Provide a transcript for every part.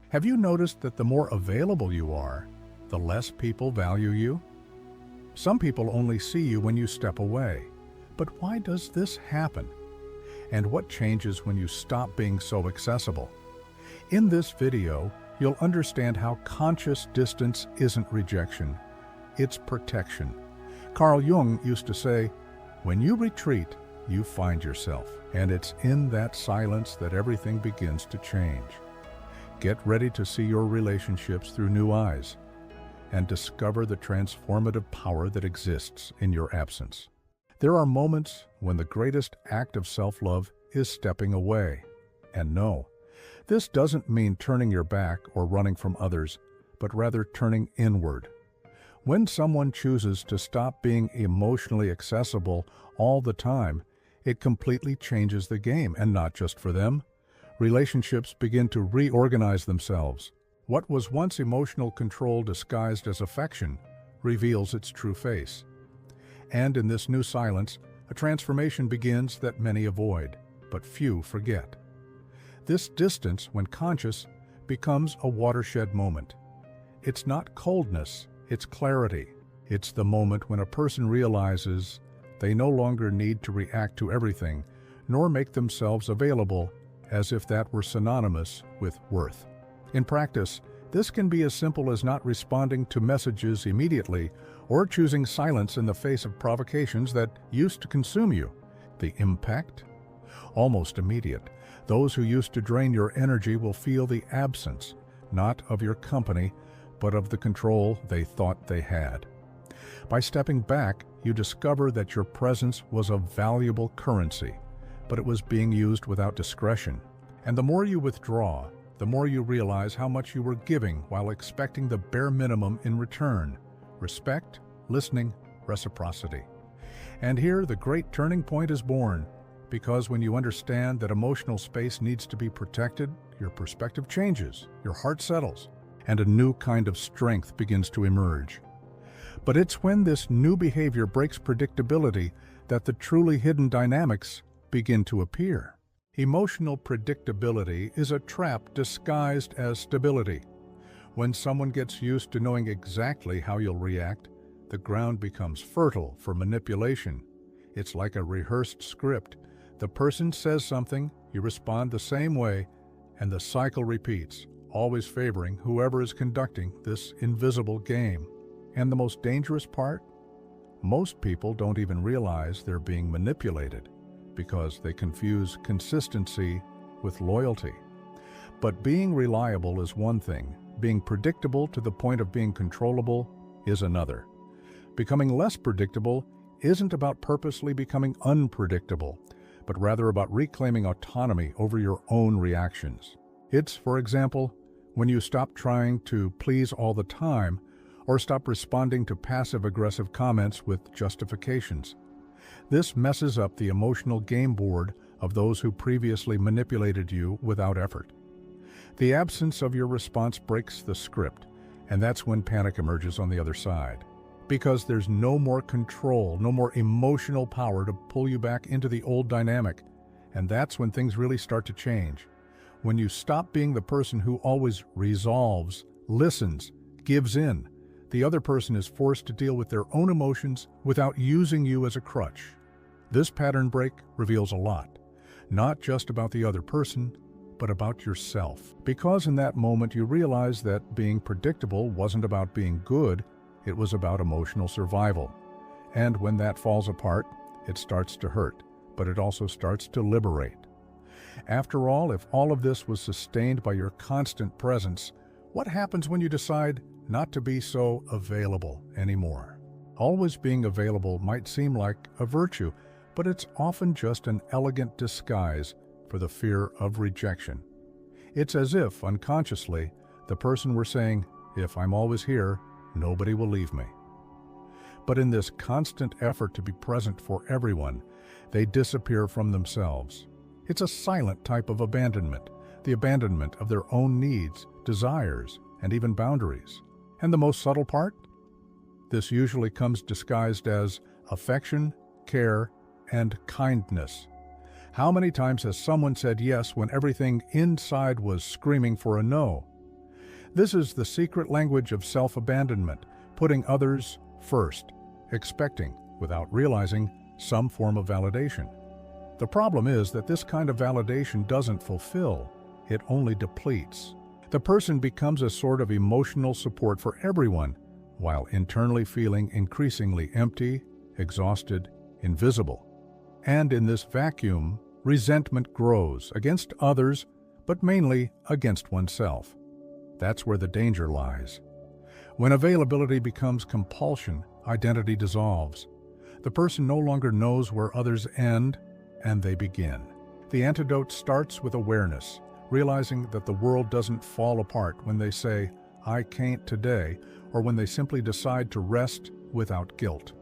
Have you noticed that the more available you are, the less people value you? Some people only see you when you step away. But why does this happen? And what changes when you stop being so accessible? In this video, you'll understand how conscious distance isn't rejection, it's protection. Carl Jung used to say, "When you retreat, you find yourself." And it's in that silence that everything begins to change. Get ready to see your relationships through new eyes and discover the transformative power that exists in your absence. There are moments when the greatest act of self-love is stepping away. And no, this doesn't mean turning your back or running from others, but rather turning inward. When someone chooses to stop being emotionally accessible all the time, it completely changes the game, and not just for them. Relationships begin to reorganize themselves. What was once emotional control disguised as affection reveals its true face. And in this new silence, a transformation begins that many avoid, but few forget. This distance, when conscious, becomes a watershed moment. It's not coldness, it's clarity. It's the moment when a person realizes they no longer need to react to everything, nor make themselves available as if that were synonymous with worth. In practice, this can be as simple as not responding to messages immediately or choosing silence in the face of provocations that used to consume you. The impact? Almost immediate. Those who used to drain your energy will feel the absence, not of your company, but of the control they thought they had. By stepping back, you discover that your presence was a valuable currency, but it was being used without discretion. And the more you withdraw, the more you realize how much you were giving while expecting the bare minimum in return: respect, listening, reciprocity. And here the great turning point is born, because when you understand that emotional space needs to be protected, your perspective changes, your heart settles, and a new kind of strength begins to emerge. But it's when this new behavior breaks predictability that the truly hidden dynamics begin to appear. Emotional predictability is a trap disguised as stability. When someone gets used to knowing exactly how you'll react, the ground becomes fertile for manipulation. It's like a rehearsed script. The person says something, you respond the same way, and the cycle repeats, always favoring whoever is conducting this invisible game. And the most dangerous part? Most people don't even realize they're being manipulated, because they confuse consistency with loyalty. But being reliable is one thing. Being predictable to the point of being controllable is another. Becoming less predictable isn't about purposely becoming unpredictable, but rather about reclaiming autonomy over your own reactions. It's, for example, when you stop trying to please all the time, or stop responding to passive-aggressive comments with justifications. This messes up the emotional game board of those who previously manipulated you without effort. The absence of your response breaks the script, and that's when panic emerges on the other side. Because there's no more control, no more emotional power to pull you back into the old dynamic. And that's when things really start to change. When you stop being the person who always resolves, listens, gives in, the other person is forced to deal with their own emotions without using you as a crutch. This pattern break reveals a lot, not just about the other person, but about yourself. Because in that moment you realize that being predictable wasn't about being good, it was about emotional survival. And when that falls apart, it starts to hurt, but it also starts to liberate. After all, if all of this was sustained by your constant presence, what happens when you decide not to be so available anymore? Always being available might seem like a virtue, but it's often just an elegant disguise for the fear of rejection. It's as if, unconsciously, the person were saying, "If I'm always here, nobody will leave me." But in this constant effort to be present for everyone, they disappear from themselves. It's a silent type of abandonment, the abandonment of their own needs, desires, and even boundaries. And the most subtle part? This usually comes disguised as affection, care, and kindness. How many times has someone said yes when everything inside was screaming for a no? This is the secret language of self-abandonment, putting others first, expecting, without realizing, some form of validation. The problem is that this kind of validation doesn't fulfill, it only depletes. The person becomes a sort of emotional support for everyone, while internally feeling increasingly empty, exhausted, invisible. And in this vacuum, resentment grows against others, but mainly against oneself. That's where the danger lies. When availability becomes compulsion, identity dissolves. The person no longer knows where others end and they begin. The antidote starts with awareness, realizing that the world doesn't fall apart when they say, "I can't today," or when they simply decide to rest without guilt.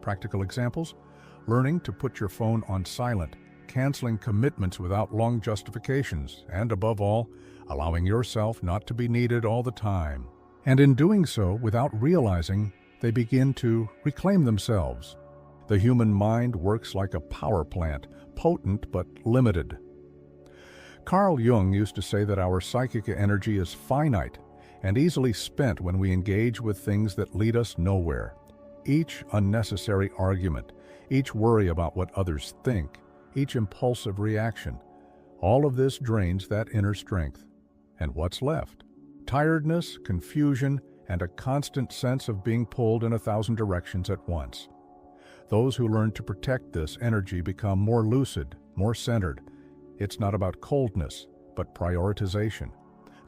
Practical examples: learning to put your phone on silent, canceling commitments without long justifications, and above all, allowing yourself not to be needed all the time. And in doing so, without realizing, they begin to reclaim themselves. The human mind works like a power plant, potent but limited. Carl Jung used to say that our psychic energy is finite and easily spent when we engage with things that lead us nowhere. Each unnecessary argument, each worry about what others think, each impulsive reaction, all of this drains that inner strength. And what's left? Tiredness, confusion, and a constant sense of being pulled in 1,000 directions at once. Those who learn to protect this energy become more lucid, more centered. It's not about coldness, but prioritization.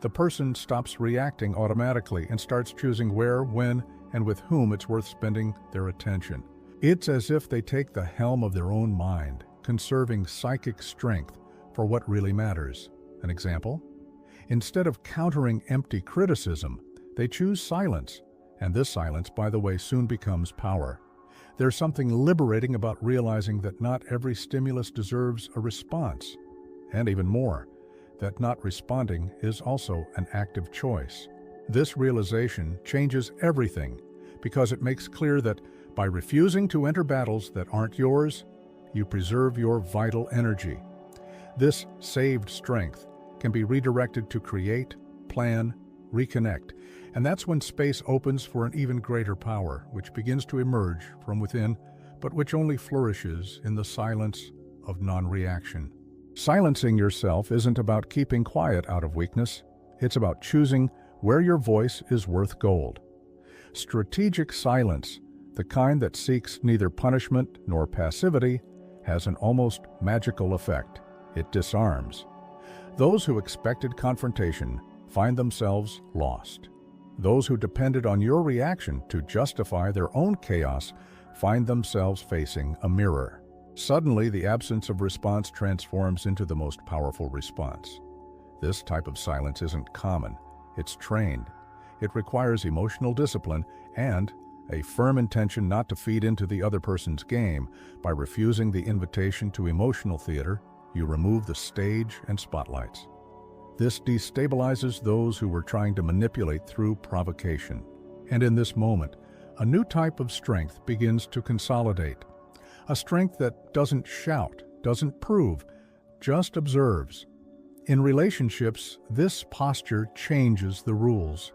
The person stops reacting automatically and starts choosing where, when, and with whom it's worth spending their attention. It's as if they take the helm of their own mind, conserving psychic strength for what really matters. An example? Instead of countering empty criticism, they choose silence, and this silence, by the way, soon becomes power. There's something liberating about realizing that not every stimulus deserves a response, and even more, that not responding is also an active choice. This realization changes everything because it makes clear that by refusing to enter battles that aren't yours, you preserve your vital energy. This saved strength can be redirected to create, plan, reconnect, and that's when space opens for an even greater power, which begins to emerge from within, but which only flourishes in the silence of non-reaction. Silencing yourself isn't about keeping quiet out of weakness. It's about choosing where your voice is worth gold. Strategic silence, the kind that seeks neither punishment nor passivity, has an almost magical effect. It disarms. Those who expected confrontation find themselves lost. Those who depended on your reaction to justify their own chaos find themselves facing a mirror. Suddenly, the absence of response transforms into the most powerful response. This type of silence isn't common. It's trained. It requires emotional discipline and a firm intention not to feed into the other person's game. By refusing the invitation to emotional theater, you remove the stage and spotlights. This destabilizes those who were trying to manipulate through provocation. And in this moment, a new type of strength begins to consolidate. A strength that doesn't shout, doesn't prove, just observes. In relationships, this posture changes the rules.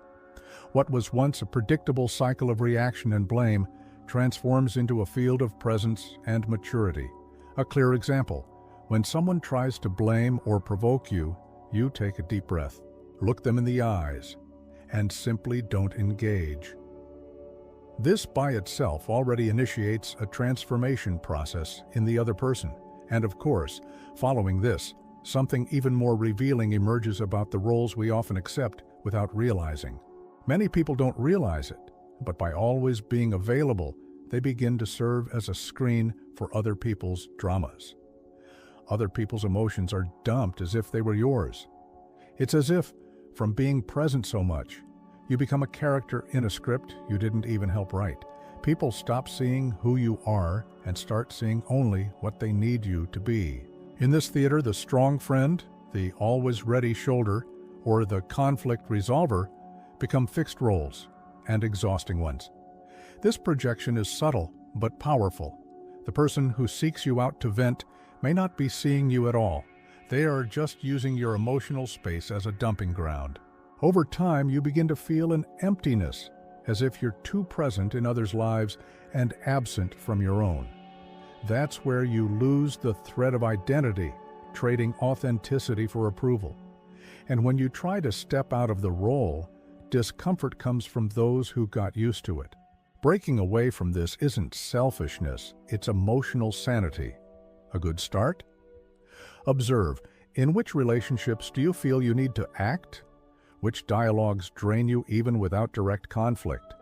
What was once a predictable cycle of reaction and blame transforms into a field of presence and maturity. A clear example: when someone tries to blame or provoke you, you take a deep breath, look them in the eyes, and simply don't engage. This by itself already initiates a transformation process in the other person. And of course, following this, something even more revealing emerges about the roles we often accept without realizing. Many people don't realize it, but by always being available, they begin to serve as a screen for other people's dramas. Other people's emotions are dumped as if they were yours. It's as if, from being present so much, you become a character in a script you didn't even help write. People stop seeing who you are and start seeing only what they need you to be. In this theater, the strong friend, the always ready shoulder, or the conflict resolver become fixed roles and exhausting ones. This projection is subtle but powerful. The person who seeks you out to vent may not be seeing you at all. They are just using your emotional space as a dumping ground. Over time, you begin to feel an emptiness, as if you're too present in others' lives and absent from your own. That's where you lose the thread of identity, trading authenticity for approval. And when you try to step out of the role, discomfort comes from those who got used to it. Breaking away from this isn't selfishness, it's emotional sanity. A good start? Observe, in which relationships do you feel you need to act? Which dialogues drain you even without direct conflict?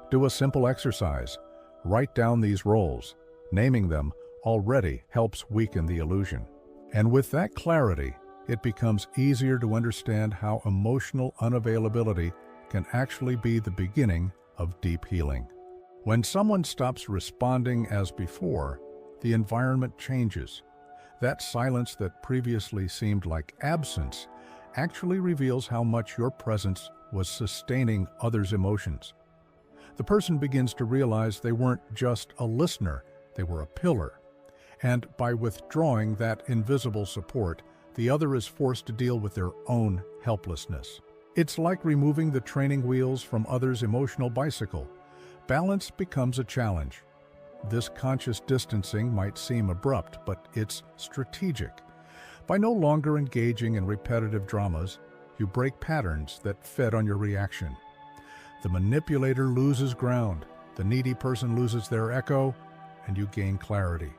Do a simple exercise. Write down these roles. Naming them already helps weaken the illusion. And with that clarity, it becomes easier to understand how emotional unavailability can actually be the beginning of deep healing. When someone stops responding as before, the environment changes. That silence that previously seemed like absence actually reveals how much your presence was sustaining others' emotions. The person begins to realize they weren't just a listener, they were a pillar. And by withdrawing that invisible support, the other is forced to deal with their own helplessness. It's like removing the training wheels from others' emotional bicycle. Balance becomes a challenge. This conscious distancing might seem abrupt, but it's strategic. By no longer engaging in repetitive dramas, you break patterns that fed on your reaction. The manipulator loses ground, the needy person loses their echo, and you gain clarity.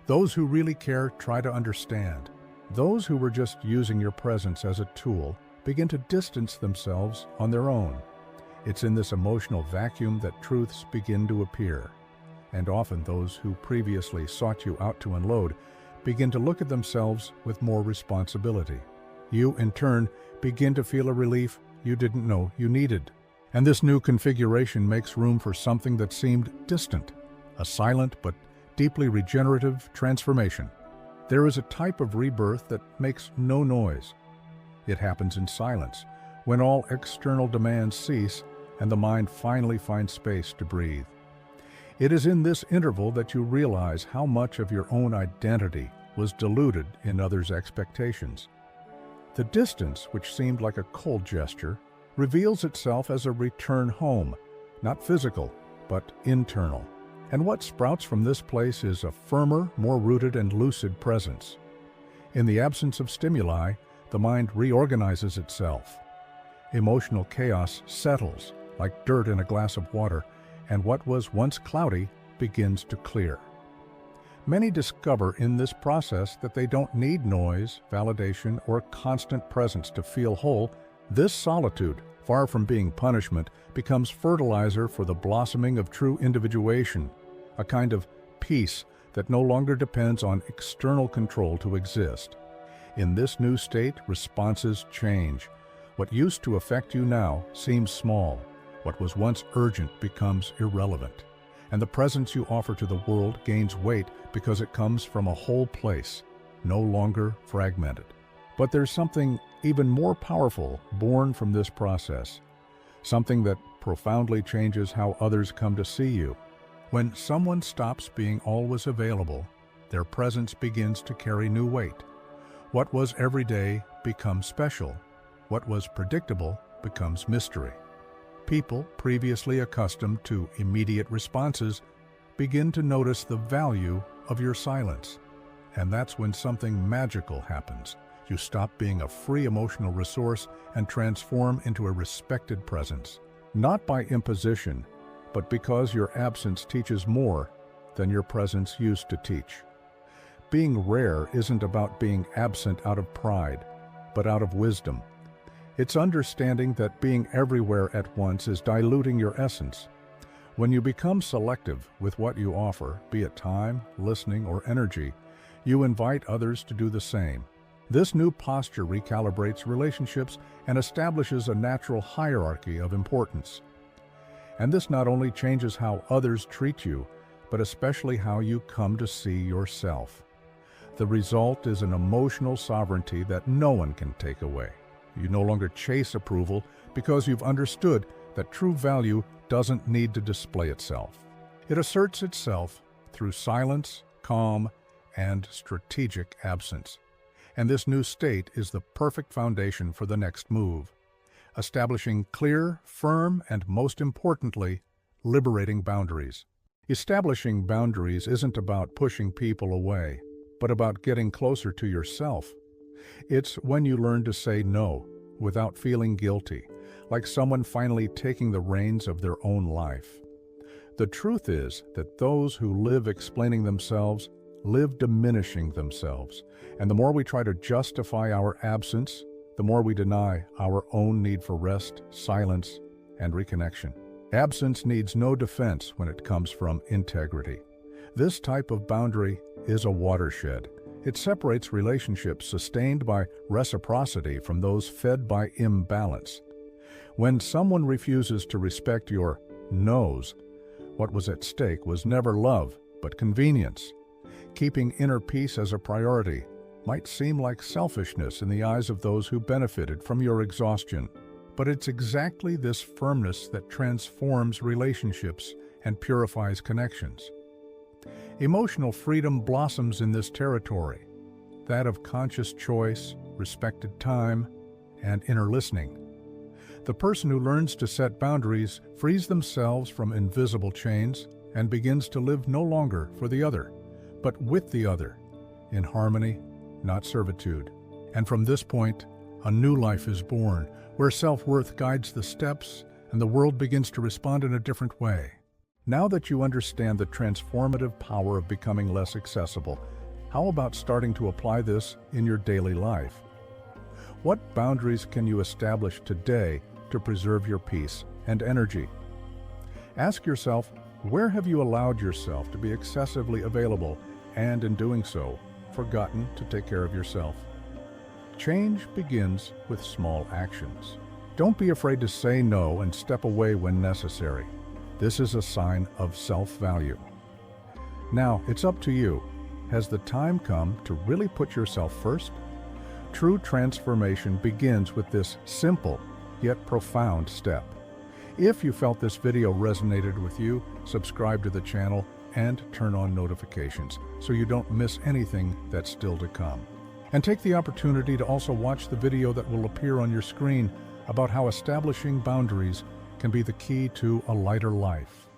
Those who really care try to understand. Those who were just using your presence as a tool begin to distance themselves on their own. It's in this emotional vacuum that truths begin to appear. And often those who previously sought you out to unload begin to look at themselves with more responsibility. You, in turn, begin to feel a relief you didn't know you needed. And this new configuration makes room for something that seemed distant, a silent but deeply regenerative transformation. There is a type of rebirth that makes no noise. It happens in silence, when all external demands cease and the mind finally finds space to breathe. It is in this interval that you realize how much of your own identity was diluted in others' expectations. The distance, which seemed like a cold gesture, reveals itself as a return home, not physical, but internal. And what sprouts from this place is a firmer, more rooted and lucid presence. In the absence of stimuli, the mind reorganizes itself. Emotional chaos settles, like dirt in a glass of water, and what was once cloudy begins to clear. Many discover in this process that they don't need noise, validation, or constant presence to feel whole. This solitude, far from being punishment, becomes fertilizer for the blossoming of true individuation, a kind of peace that no longer depends on external control to exist. In this new state, responses change. What used to affect you now seems small. What was once urgent becomes irrelevant. And the presence you offer to the world gains weight because it comes from a whole place, no longer fragmented. But there's something even more powerful born from this process, something that profoundly changes how others come to see you. When someone stops being always available, their presence begins to carry new weight. What was everyday becomes special. What was predictable becomes mystery. People previously accustomed to immediate responses begin to notice the value of your silence. And that's when something magical happens. You stop being a free emotional resource and transform into a respected presence. Not by imposition, but because your absence teaches more than your presence used to teach. Being rare isn't about being absent out of pride, but out of wisdom. It's understanding that being everywhere at once is diluting your essence. When you become selective with what you offer, be it time, listening, or energy, you invite others to do the same. This new posture recalibrates relationships and establishes a natural hierarchy of importance. And this not only changes how others treat you, but especially how you come to see yourself. The result is an emotional sovereignty that no one can take away. You no longer chase approval because you've understood that true value doesn't need to display itself. It asserts itself through silence, calm, and strategic absence. And this new state is the perfect foundation for the next move. establishing clear, firm, and most importantly, liberating boundaries. Establishing boundaries isn't about pushing people away, but about getting closer to yourself. It's when you learn to say no without feeling guilty, like someone finally taking the reins of their own life. The truth is that those who live explaining themselves live diminishing themselves, and the more we try to justify our absence, the more we deny our own need for rest, silence, and reconnection. Absence needs no defense when it comes from integrity. This type of boundary is a watershed. It separates relationships sustained by reciprocity from those fed by imbalance. When someone refuses to respect your no's, what was at stake was never love, but convenience. Keeping inner peace as a priority might seem like selfishness in the eyes of those who benefited from your exhaustion. But it's exactly this firmness that transforms relationships and purifies connections. Emotional freedom blossoms in this territory, that of conscious choice, respected time, and inner listening. The person who learns to set boundaries frees themselves from invisible chains and begins to live no longer for the other, but with the other, in harmony, not servitude. And from this point, a new life is born, where self-worth guides the steps and the world begins to respond in a different way. Now that you understand the transformative power of becoming less accessible, how about starting to apply this in your daily life? What boundaries can you establish today to preserve your peace and energy? Ask yourself, where have you allowed yourself to be excessively available and, in doing so, forgotten to take care of yourself? Change begins with small actions. Don't be afraid to say no and step away when necessary. This is a sign of self-value. Now, it's up to you. Has the time come to really put yourself first? True transformation begins with this simple yet profound step. If you felt this video resonated with you, subscribe to the channel and turn on notifications so you don't miss anything that's still to come. And take the opportunity to also watch the video that will appear on your screen about how establishing boundaries can be the key to a lighter life.